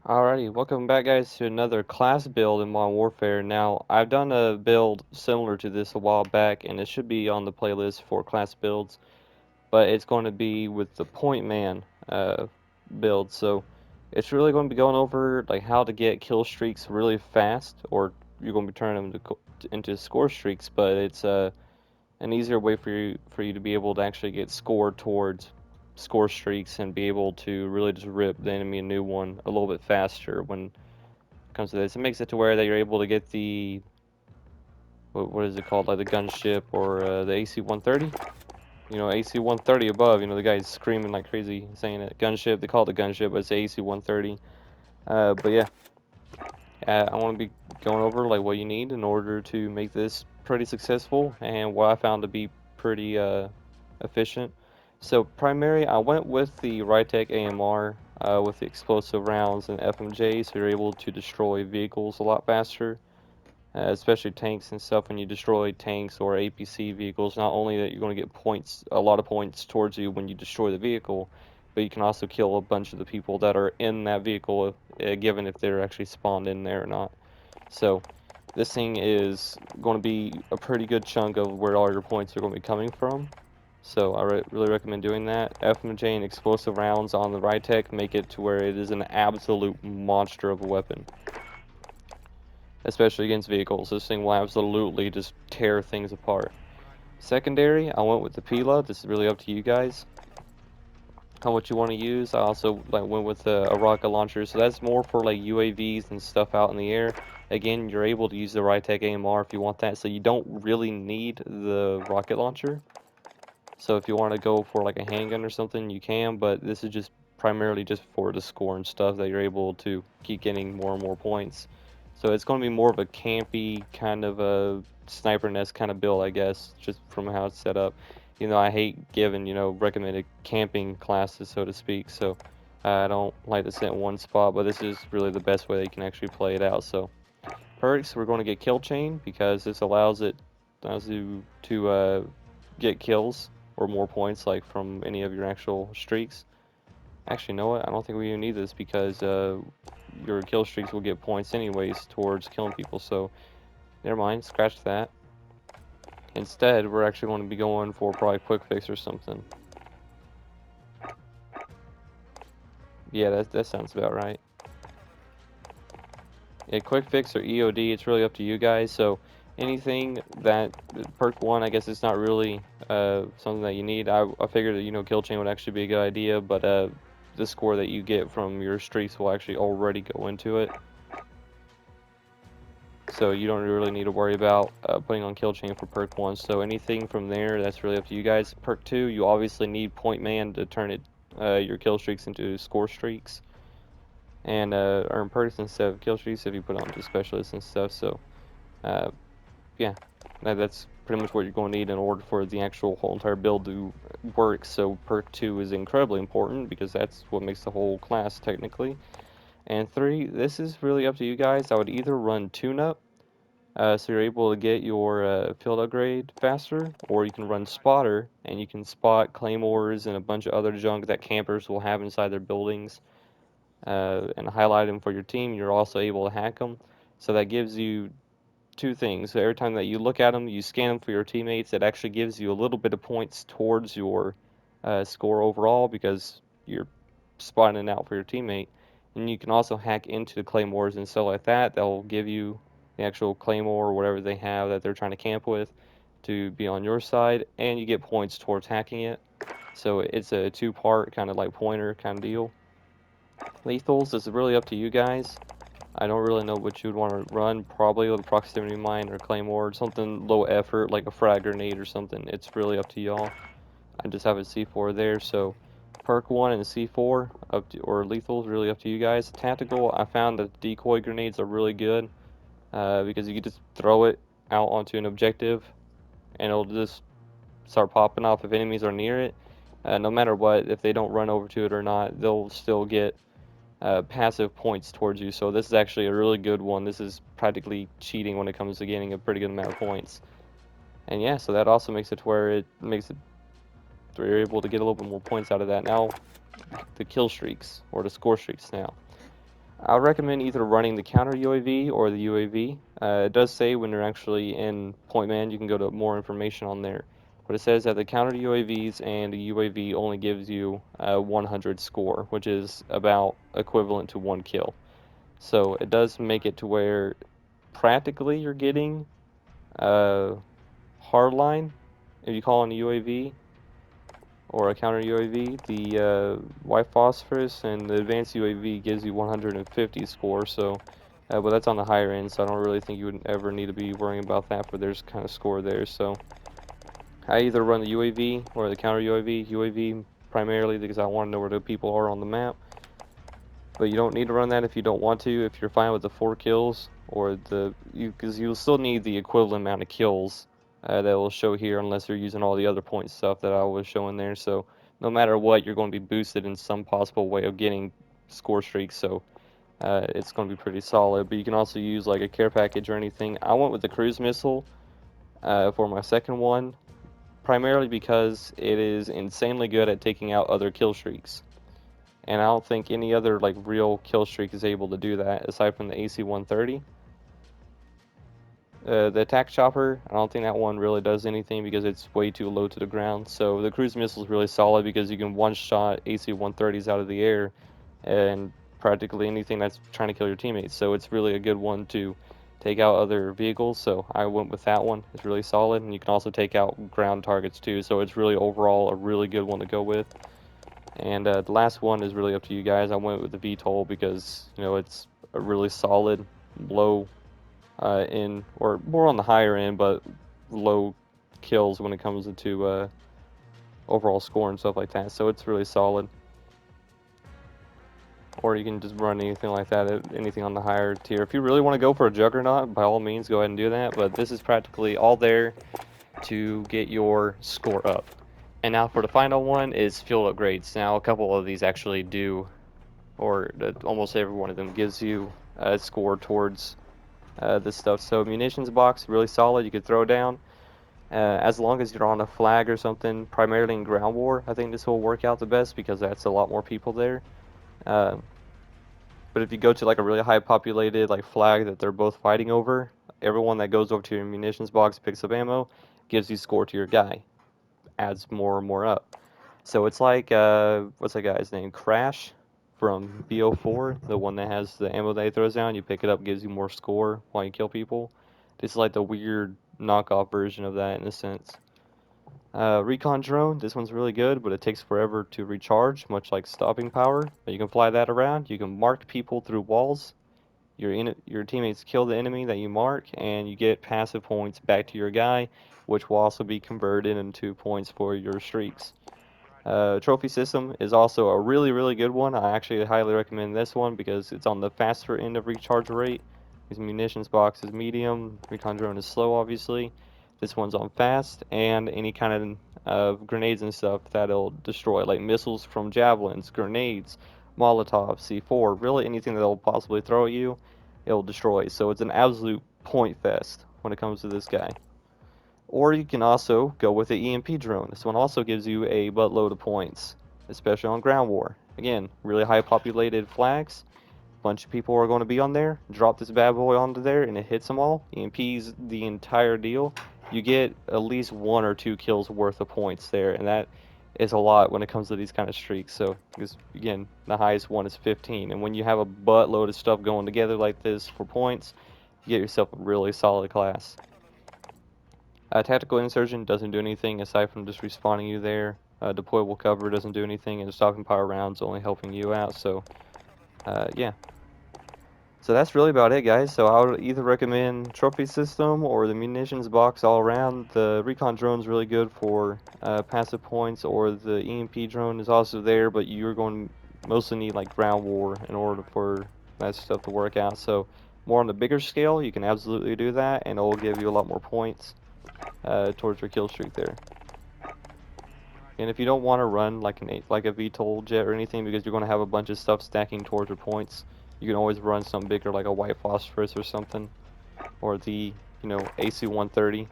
Alrighty, welcome back guys to another class build in Modern Warfare. Now, I've done a build similar to this a while back, and it should be on the playlist for class builds, but it's going to be with the Point Man build. So, it's really going to be going over like how to get kill streaks really fast, or you're going to be turning them into score streaks, but it's an easier way for you to be able to actually get scored towards score streaks and be able to really just rip the enemy a new one a little bit faster when it comes to this. It makes it to where that you're able to get the what is it called, like the gunship or the AC-130. You know, AC-130 above. You know, the guy's screaming like crazy saying it. Gunship. They call it the gunship, but it's AC-130. But yeah, I want to be going over like what you need in order to make this pretty successful and what I found to be pretty efficient. So primary, I went with the Rytec AMR with the explosive rounds and FMJ, so you're able to destroy vehicles a lot faster, especially tanks and stuff. When you destroy tanks or APC vehicles, not only that you're going to get points, a lot of points towards you when you destroy the vehicle, but you can also kill a bunch of the people that are in that vehicle, given if they're actually spawned in there or not. So this thing is going to be a pretty good chunk of where all your points are going to be coming from. So I really recommend doing that. FMJ and explosive rounds on the Rytec make it to where it is an absolute monster of a weapon, especially against vehicles. This thing will absolutely just tear things apart. Secondary, I went with the Pila. This is really up to you guys how much you want to use. I also went with a rocket launcher, so that's more for like UAVs and stuff out in the air. Again, you're able to use the Rytec AMR if you want that, so you don't really need the rocket launcher. So if you want to go for like a handgun or something, you can, but this is just primarily just for the score and stuff that you're able to keep getting more and more points. So it's going to be more of a campy kind of a sniper nest kind of build, I guess, just from how it's set up. You know, I hate giving, recommended camping classes, so to speak, so I don't like to sit in one spot, but this is really the best way that you can actually play it out. So perks, we're going to get kill chain because this allows you to get kills or more points like from any of your actual streaks. Actually, you know what? I don't think we even need this because your kill streaks will get points anyways towards killing people. So never mind, scratch that. Instead, we're actually going to be going for probably quick fix or something. Yeah, that sounds about right. Yeah, quick fix or EOD, it's really up to you guys. So anything that perk one, I guess it's not really something that you need. I figured that kill chain would actually be a good idea, but the score that you get from your streaks will actually already go into it. So you don't really need to worry about putting on kill chain for perk one. So anything from there, that's really up to you guys. Perk two, you obviously need point man to turn it your kill streaks into score streaks and earn perks instead of kill streaks if you put on to specialists and stuff. So uh, yeah, that's pretty much what you're going to need in order for the actual whole entire build to work. So perk 2 is incredibly important because that's what makes the whole class technically. And 3, this is really up to you guys. I would either run tune-up, so you're able to get your field upgrade faster, or you can run spotter, and you can spot claymores and a bunch of other junk that campers will have inside their buildings, and highlight them for your team. You're also able to hack them. So that gives you two things. So every time that you look at them, you scan them for your teammates. It actually gives you a little bit of points towards your score overall because you're spotting it out for your teammate. And you can also hack into the claymores and stuff like that. They'll give you the actual claymore or whatever they have that they're trying to camp with to be on your side, and you get points towards hacking it. So it's a two-part kind of like pointer kind of deal. Lethals is really up to you guys. I don't really know what you would want to run. Probably with proximity mine or claymore, something low effort like a frag grenade or something. It's really up to y'all. I just have a C4 there, so perk 1 and C4 up to, or lethal is really up to you guys. Tactical, I found that decoy grenades are really good because you can just throw it out onto an objective and it'll just start popping off if enemies are near it. No matter what, if they don't run over to it or not, they'll still get passive points towards you. So this is actually a really good one. This is practically cheating when it comes to getting a pretty good amount of points. And yeah, so that also makes it to where it makes it where you're able to get a little bit more points out of that. Now, the kill streaks or the score streaks now. I would recommend either running the counter UAV or the UAV. It does say when you're actually in Point Man, you can go to more information on there. But it says that the counter UAVs and the UAV only gives you 100 score, which is about equivalent to 1 kill. So it does make it to where practically you're getting hardline if you call on a UAV or a counter UAV. The white phosphorus and the advanced UAV gives you 150 score, so but that's on the higher end, so I don't really think you would ever need to be worrying about that, but there's kind of score there. So I either run the UAV or the counter UAV. UAV primarily because I want to know where the people are on the map, but you don't need to run that if you don't want to. If you're fine with the 4 kills or because you'll still need the equivalent amount of kills that will show here unless you're using all the other point stuff that I was showing there. So no matter what, you're going to be boosted in some possible way of getting score streaks. So it's going to be pretty solid. But you can also use like a care package or anything. I went with the cruise missile for my second one, primarily because it is insanely good at taking out other kill streaks. And I don't think any other like real kill streak is able to do that aside from the AC-130. The attack chopper, I don't think that one really does anything because it's way too low to the ground. So the cruise missile is really solid because you can one-shot AC-130s out of the air and practically anything that's trying to kill your teammates. So it's really a good one to take out other vehicles. So I went with that one. It's really solid, and you can also take out ground targets too. So it's really overall a really good one to go with. And the last one is really up to you guys. I went with the VTOL because it's a really solid low or more on the higher end, but low kills when it comes to overall score and stuff like that. So it's really solid. Or you can just run anything like that, anything on the higher tier. If you really want to go for a Juggernaut, by all means, go ahead and do that. But this is practically all there to get your score up. And now for the final one is field upgrades. Now a couple of these actually do, or almost every one of them gives you a score towards this stuff. So munitions box, really solid. You could throw down. As long as you're on a flag or something, primarily in ground war, I think this will work out the best because that's a lot more people there. But if you go to like a really high populated like flag that they're both fighting over, everyone that goes over to your munitions box picks up ammo, gives you score to your guy, adds more and more up. So it's like what's that guy's name? Crash from BO4, the one that has the ammo that he throws down. You pick it up, gives you more score while you kill people. This is like the weird knockoff version of that in a sense. Recon drone, this one's really good, but it takes forever to recharge, much like stopping power. But you can fly that around. You can mark people through walls. Your teammates kill the enemy that you mark, and you get passive points back to your guy, which will also be converted into points for your streaks. Trophy system is also a really, really good one. I actually highly recommend this one because it's on the faster end of recharge rate. His munitions box is medium, recon drone is slow, obviously. This one's on fast, and any kind of grenades and stuff that it'll destroy, like missiles from javelins, grenades, Molotov, C4, really anything that it'll possibly throw at you, it'll destroy. So it's an absolute point fest when it comes to this guy. Or you can also go with the EMP drone. This one also gives you a buttload of points, especially on ground war. Again, really high populated flags. Bunch of people are going to be on there. Drop this bad boy onto there and it hits them all. EMP's the entire deal. You get at least 1 or 2 kills worth of points there, and that is a lot when it comes to these kind of streaks. So, because again, the highest one is 15, and when you have a buttload of stuff going together like this for points, you get yourself a really solid class. Tactical insertion doesn't do anything aside from just respawning you there. Deployable cover doesn't do anything, and stopping power rounds only helping you out. So, yeah. So that's really about it, guys. So I would either recommend trophy system or the munitions box all around. The recon drone is really good for passive points, or the EMP drone is also there, but you're going to mostly need like ground war in order for that stuff to work out. So more on the bigger scale, you can absolutely do that, and it will give you a lot more points towards your kill streak there. And if you don't want to run like a VTOL jet or anything because you're going to have a bunch of stuff stacking towards your points, you can always run something bigger like a white phosphorus or something, or the AC-130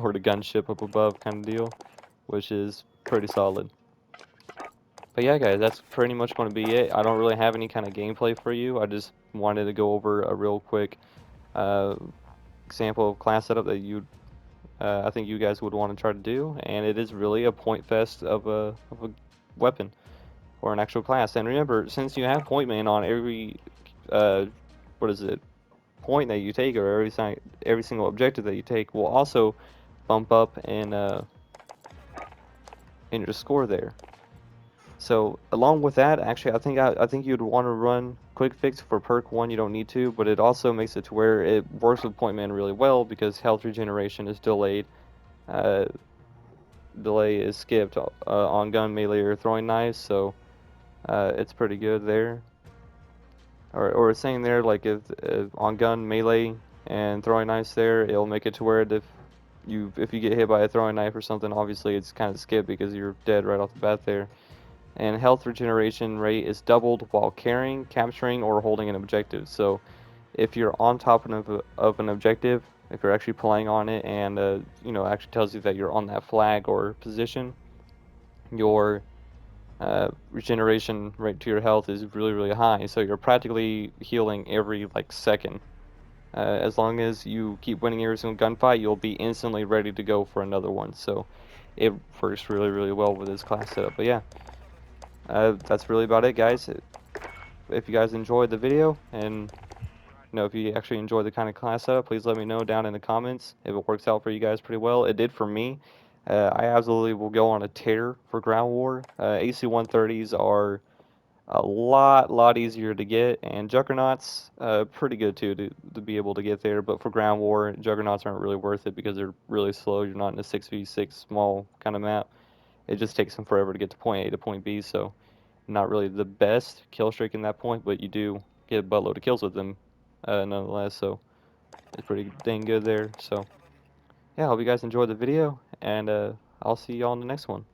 or the gunship up above kind of deal, which is pretty solid. But yeah, guys, that's pretty much going to be it. I don't really have any kind of gameplay for you. I just wanted to go over a real quick uh, example of class setup that I think you guys would want to try to do, and it is really a point fest of a weapon or an actual class. And remember, since you have point man on every uh, what is it, point that you take, or every single objective that you take, will also bump up in your score there. So along with that, actually, I think you'd want to run quick fix for perk 1. You don't need to, but it also makes it to where it works with point man really well because health regeneration is delayed. Uh, delay is skipped on gun, melee, or throwing knives, so it's pretty good there. Or it's saying there like if on gun, melee, and throwing knives there, it'll make it to where if you get hit by a throwing knife or something, obviously it's kind of skipped because you're dead right off the bat there. And health regeneration rate is doubled while carrying, capturing, or holding an objective. So if you're on top of an objective, if you're actually playing on it, and actually tells you that you're on that flag or position, your regeneration rate to your health is really really high. So you're practically healing every like second. As long as you keep winning every single gunfight, you'll be instantly ready to go for another one. So it works really really well with this class setup. But yeah. That's really about it, guys. If you guys enjoyed the video, and if you actually enjoy the kind of class setup, please let me know down in the comments if it works out for you guys pretty well. It did for me. I absolutely will go on a tear for ground war. AC-130s are a lot easier to get, and Juggernauts pretty good too to be able to get there. But for ground war, Juggernauts aren't really worth it because they're really slow. You're not in a 6v6 small kind of map. It just takes them forever to get to point A to point B. So not really the best kill streak in that point, but you do get a buttload of kills with them nonetheless, so it's pretty dang good there. So yeah, I hope you guys enjoyed the video, and I'll see y'all in the next one.